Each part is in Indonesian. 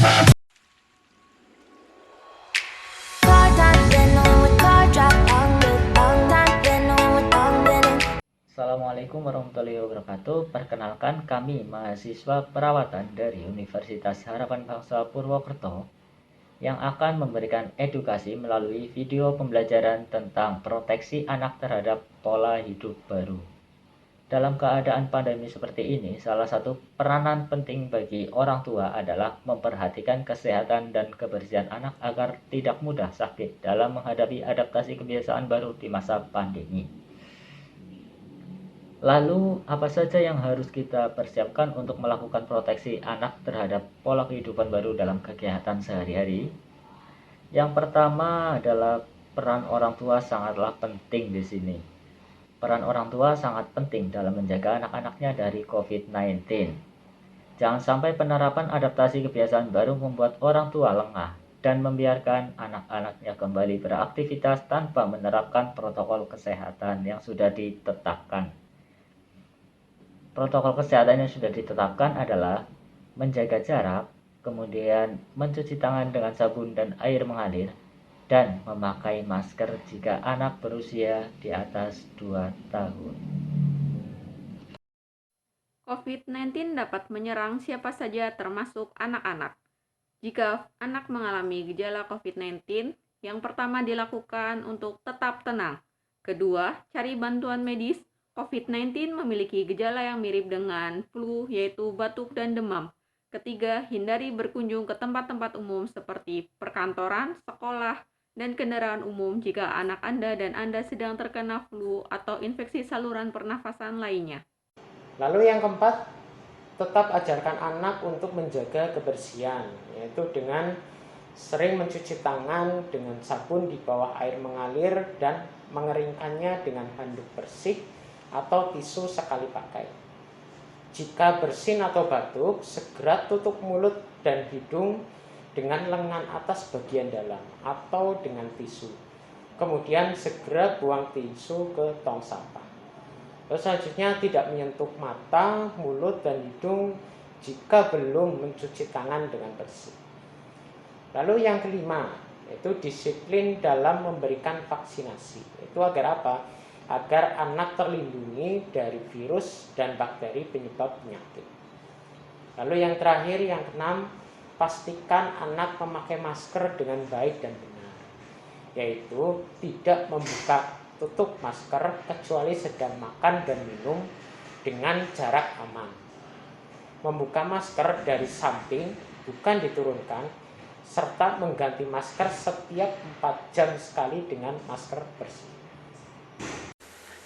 Assalamualaikum warahmatullahi wabarakatuh. Perkenalkan, kami mahasiswa perawatan dari Universitas Harapan Bangsa Purwokerto yang akan memberikan edukasi melalui video pembelajaran tentang proteksi anak terhadap pola hidup baru. Dalam keadaan pandemi seperti ini, salah satu peranan penting bagi orang tua adalah memperhatikan kesehatan dan kebersihan anak agar tidak mudah sakit dalam menghadapi adaptasi kebiasaan baru di masa pandemi. Lalu, apa saja yang harus kita persiapkan untuk melakukan proteksi anak terhadap pola kehidupan baru dalam kegiatan sehari-hari? Yang pertama adalah peran orang tua sangatlah penting di sini. Peran orang tua sangat penting dalam menjaga anak-anaknya dari COVID-19. Jangan sampai penerapan adaptasi kebiasaan baru membuat orang tua lengah dan membiarkan anak-anaknya kembali beraktivitas tanpa menerapkan protokol kesehatan yang sudah ditetapkan. Protokol kesehatan yang sudah ditetapkan adalah menjaga jarak, kemudian mencuci tangan dengan sabun dan air mengalir, dan memakai masker jika anak berusia di atas 2 tahun. COVID-19 dapat menyerang siapa saja termasuk anak-anak. Jika anak mengalami gejala COVID-19, yang pertama dilakukan untuk tetap tenang. Kedua, cari bantuan medis. COVID-19 memiliki gejala yang mirip dengan flu, yaitu batuk dan demam. Ketiga, hindari berkunjung ke tempat-tempat umum seperti perkantoran, sekolah, dan kendaraan umum jika anak Anda dan Anda sedang terkena flu atau infeksi saluran pernafasan lainnya. Lalu yang keempat, tetap ajarkan anak untuk menjaga kebersihan, yaitu dengan sering mencuci tangan dengan sabun di bawah air mengalir dan mengeringkannya dengan handuk bersih atau tisu sekali pakai. Jika bersin atau batuk, segera tutup mulut dan hidung dengan lengan atas bagian dalam atau dengan tisu. Kemudian segera buang tisu ke tong sampah. Terus selanjutnya tidak menyentuh mata, mulut, dan hidung jika belum mencuci tangan dengan bersih. Lalu yang kelima, yaitu disiplin dalam memberikan vaksinasi. Itu agar apa? Agar anak terlindungi dari virus dan bakteri penyebab penyakit. Lalu yang terakhir, yang keenam, pastikan anak memakai masker dengan baik dan benar, yaitu tidak membuka tutup masker kecuali sedang makan dan minum dengan jarak aman. Membuka masker dari samping, bukan diturunkan, serta mengganti masker setiap 4 jam sekali dengan masker bersih.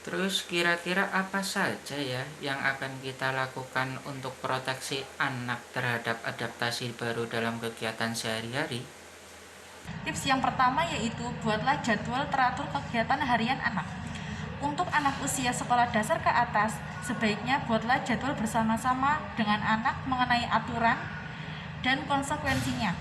Terus kira-kira apa saja ya yang akan kita lakukan untuk proteksi anak terhadap adaptasi baru dalam kegiatan sehari-hari? Tips yang pertama yaitu buatlah jadwal teratur kegiatan harian anak. Untuk anak usia sekolah dasar ke atas, sebaiknya buatlah jadwal bersama-sama dengan anak mengenai aturan dan konsekuensinya.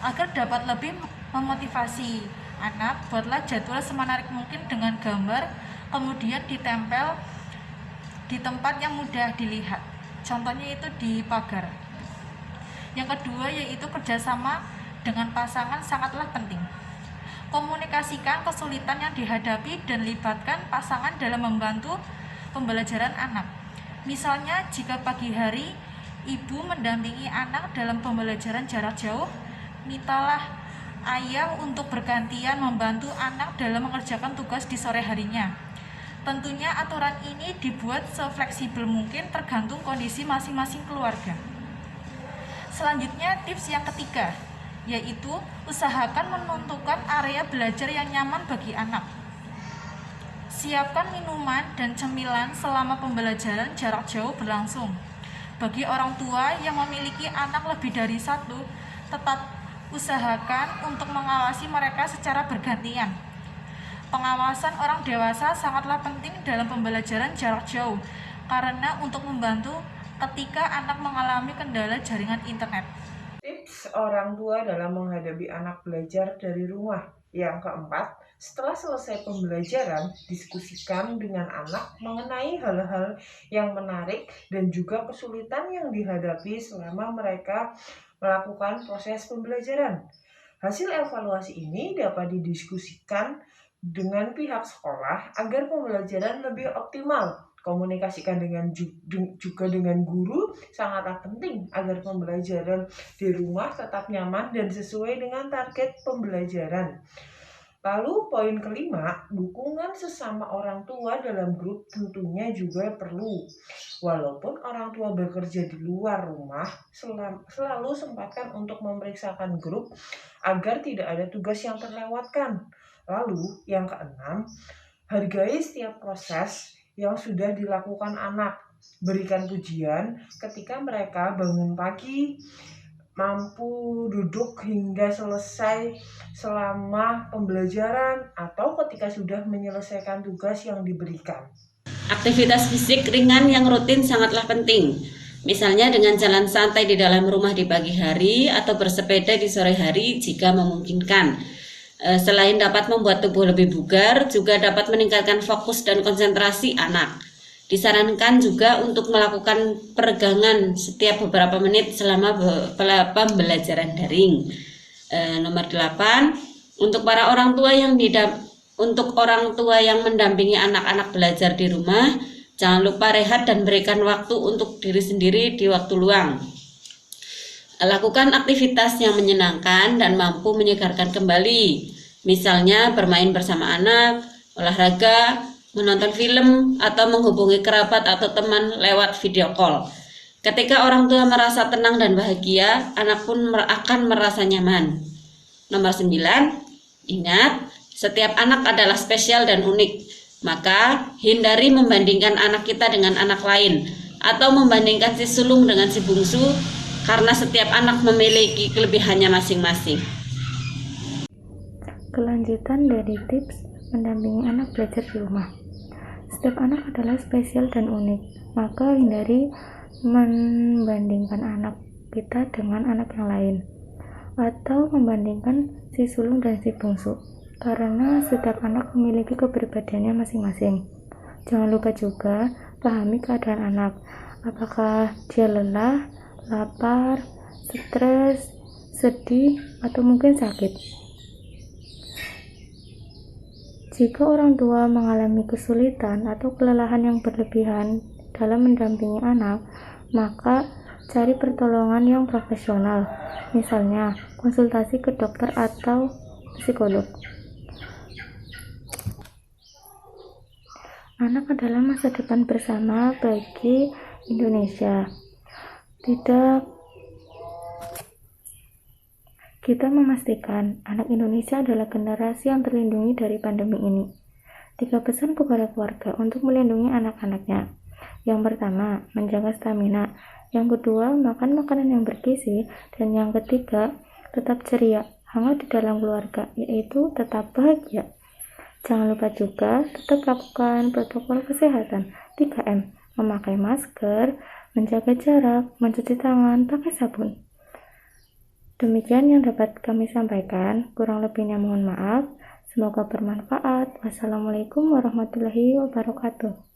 Agar dapat lebih memotivasi anak, buatlah jadwal semenarik mungkin dengan gambar, kemudian ditempel di tempat yang mudah dilihat. Contohnya itu di pagar. Yang kedua yaitu kerjasama dengan pasangan sangatlah penting. Komunikasikan kesulitan yang dihadapi dan libatkan pasangan dalam membantu pembelajaran anak. Misalnya jika pagi hari ibu mendampingi anak dalam pembelajaran jarak jauh, mintalah ayah untuk bergantian membantu anak dalam mengerjakan tugas di sore harinya. Tentunya aturan ini dibuat sefleksibel mungkin tergantung kondisi masing-masing keluarga. Selanjutnya tips yang ketiga, yaitu usahakan menentukan area belajar yang nyaman bagi anak. Siapkan minuman dan cemilan selama pembelajaran jarak jauh berlangsung. Bagi orang tua yang memiliki anak lebih dari satu, tetap usahakan untuk mengawasi mereka secara bergantian. Pengawasan orang dewasa sangatlah penting dalam pembelajaran jarak jauh, karena untuk membantu ketika anak mengalami kendala jaringan internet. Tips orang tua dalam menghadapi anak belajar dari rumah. Yang keempat, Setelah selesai pembelajaran, diskusikan dengan anak mengenai hal-hal yang menarik dan juga kesulitan yang dihadapi selama mereka melakukan proses pembelajaran. Hasil evaluasi ini dapat didiskusikan dengan pihak sekolah agar pembelajaran lebih optimal. Komunikasikan juga dengan guru sangatlah penting agar pembelajaran di rumah tetap nyaman dan sesuai dengan target pembelajaran. Lalu poin kelima, dukungan sesama orang tua dalam grup tentunya juga perlu. Walaupun orang tua bekerja di luar rumah, selalu sempatkan untuk memeriksakan grup agar tidak ada tugas yang terlewatkan. Lalu yang keenam, hargai setiap proses yang sudah dilakukan anak. Berikan pujian ketika mereka bangun pagi, mampu duduk hingga selesai selama pembelajaran, atau ketika sudah menyelesaikan tugas yang diberikan. Aktivitas fisik ringan yang rutin sangatlah penting. Misalnya dengan jalan santai di dalam rumah di pagi hari atau bersepeda di sore hari jika memungkinkan. Selain dapat membuat tubuh lebih bugar, juga dapat meningkatkan fokus dan konsentrasi anak. Disarankan juga untuk melakukan peregangan setiap beberapa menit selama pembelajaran daring. Nomor 8, untuk para orang tua yang mendampingi anak-anak belajar di rumah, jangan lupa rehat dan berikan waktu untuk diri sendiri di waktu luang. Lakukan aktivitas yang menyenangkan dan mampu menyegarkan kembali, misalnya bermain bersama anak, olahraga, menonton film, atau menghubungi kerabat atau teman lewat video call. Ketika orang tua merasa tenang dan bahagia, anak pun akan merasa nyaman. Nomor 9, ingat, setiap anak adalah spesial dan unik. Maka hindari membandingkan anak kita dengan anak lain atau membandingkan si sulung dengan si bungsu, karena setiap anak memiliki kelebihannya masing-masing. Kelanjutan dari tips mendampingi anak belajar di rumah. Setiap anak adalah spesial dan unik, maka hindari membandingkan anak kita dengan anak yang lain atau membandingkan si sulung dan si bungsu, karena setiap anak memiliki kepribadiannya masing-masing. Jangan lupa juga pahami keadaan anak, apakah dia lelah, lapar, stres, sedih, atau mungkin sakit. Jika orang tua mengalami kesulitan atau kelelahan yang berlebihan dalam mendampingi anak, maka cari pertolongan yang profesional, misalnya konsultasi ke dokter atau psikolog. Anak adalah masa depan bersama bagi Indonesia. Kita memastikan anak Indonesia adalah generasi yang terlindungi dari pandemi ini. 3 pesan kepada keluarga untuk melindungi anak-anaknya. Yang pertama, menjaga stamina. Yang kedua, makan makanan yang bergizi. Dan yang ketiga, tetap ceria, hangat di dalam keluarga, yaitu tetap bahagia. Jangan lupa juga tetap lakukan protokol kesehatan 3M, memakai masker, menjaga jarak, mencuci tangan, pakai sabun. Demikian yang dapat kami sampaikan, kurang lebihnya mohon maaf. Semoga bermanfaat. Wassalamualaikum warahmatullahi wabarakatuh.